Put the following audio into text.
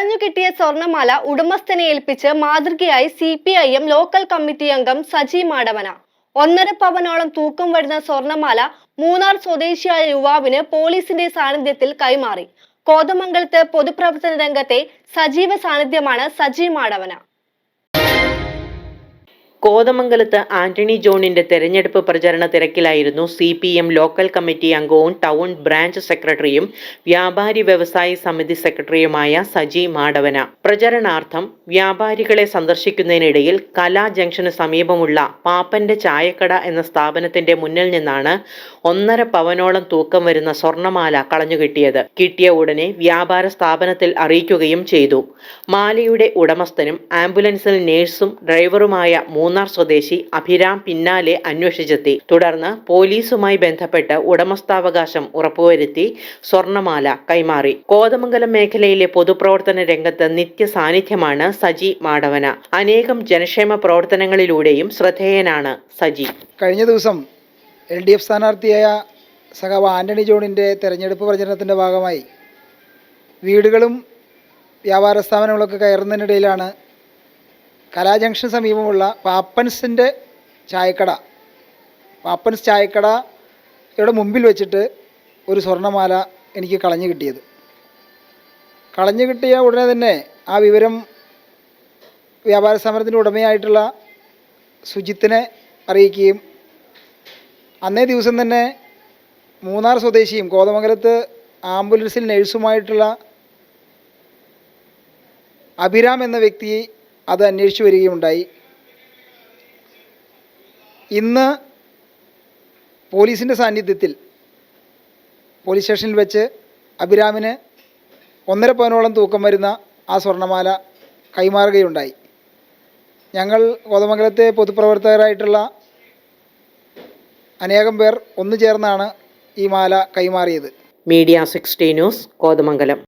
കളഞ്ഞുകിട്ടിയ സ്വർണമാല ഉടമസ്ഥനെ ഏൽപ്പിച്ച് മാതൃകയായി CPIM local committee അംഗം സജി മാടവന. 1.5 പവനോളം തൂക്കം വരുന്ന സ്വർണമാല മൂന്നാർ സ്വദേശിയായ യുവാവിന് പോലീസിന്റെ സാന്നിധ്യത്തിൽ കൈമാറി. കോതമംഗലത്ത് പൊതുപ്രവർത്തന രംഗത്തെ സജീവ സാന്നിധ്യമാണ് സജി മാടവന. കോതമംഗലത്ത് ആന്റണി ജോണിന്റെ തെരഞ്ഞെടുപ്പ് പ്രചരണ തിരക്കിലായിരുന്നു CPM ലോക്കൽ കമ്മിറ്റി അംഗവും ടൗൺ ബ്രാഞ്ച് സെക്രട്ടറിയും വ്യാപാരി വ്യവസായി സമിതി സെക്രട്ടറിയുമായ സജി മാടവന. പ്രചരണാർത്ഥം വ്യാപാരികളെ സന്ദർശിക്കുന്നതിനിടയിൽ കലാ ജംഗ്ഷന് സമീപമുള്ള പാപ്പന്റെ ചായക്കട എന്ന സ്ഥാപനത്തിന്റെ മുന്നിൽ നിന്നാണ് 1.5 പവനോളം തൂക്കം വരുന്ന സ്വർണമാല കളഞ്ഞുകിട്ടിയത്. കിട്ടിയ ഉടനെ വ്യാപാര സ്ഥാപനത്തിൽ അറിയിക്കുകയും ചെയ്തു. മാലയുടെ ഉടമസ്ഥനും ആംബുലൻസിൽ നേഴ്സും ഡ്രൈവറുമായ മൂന്നാർ സ്വദേശി അഭിരാം പിന്നാലെ അന്വേഷിച്ചെത്തി. തുടർന്ന് പോലീസുമായി ബന്ധപ്പെട്ട് ഉടമസ്ഥാവകാശം ഉറപ്പുവരുത്തി സ്വർണമാല കൈമാറി. കോതമംഗലം മേഖലയിലെ പൊതുപ്രവർത്തന രംഗത്ത് നിത്യ സാന്നിധ്യമാണ് സജി മാടവന. അനേകം ജനക്ഷേമ പ്രവർത്തനങ്ങളിലൂടെയും ശ്രദ്ധേയനാണ് സജി. കഴിഞ്ഞ ദിവസം LDF സ്ഥാനാർത്ഥിയായ സഖാവ് ആന്റണി ജോണിൻ്റെ തെരഞ്ഞെടുപ്പ് പ്രചരണത്തിൻ്റെ ഭാഗമായി വീടുകളും വ്യാപാര സ്ഥാപനങ്ങളൊക്കെ കയറുന്നതിനിടയിലാണ് കലാ ജംഗ്ഷന് സമീപമുള്ള പാപ്പൻസിൻ്റെ പാപ്പൻസ് ചായക്കടയുടെ മുമ്പിൽ വെച്ചിട്ട് ഒരു സ്വർണ്ണമാല എനിക്ക് കളഞ്ഞു കിട്ടിയത്. കളഞ്ഞു കിട്ടിയ ഉടനെ തന്നെ ആ വിവരം വ്യാപാര സ്ഥാപനത്തിൻ്റെ ഉടമയായിട്ടുള്ള സുജിത്തിനെ അറിയിക്കുകയും അന്നേ ദിവസം തന്നെ മൂന്നാർ സ്വദേശിയും കോതമംഗലത്ത് ആംബുലൻസിൽ നഴ്സുമായിട്ടുള്ള അഭിരാം എന്ന വ്യക്തി അത് അന്വേഷിച്ചു വരികയുണ്ടായി. ഇന്ന് പോലീസിൻ്റെ സാന്നിധ്യത്തിൽ പോലീസ് സ്റ്റേഷനിൽ വെച്ച് അഭിരാമിന് 1.5 പവനോളം തൂക്കം വരുന്ന ആ സ്വർണ്ണമാല കൈമാറുകയുണ്ടായി. ഞങ്ങൾ കോതമംഗലത്തെ പൊതുപ്രവർത്തകരായിട്ടുള്ള അനേകം പേർ ഒന്നു ചേർന്നാണ് ഈ മാല കൈമാറിയത്. Media 60 news Kothamangalam.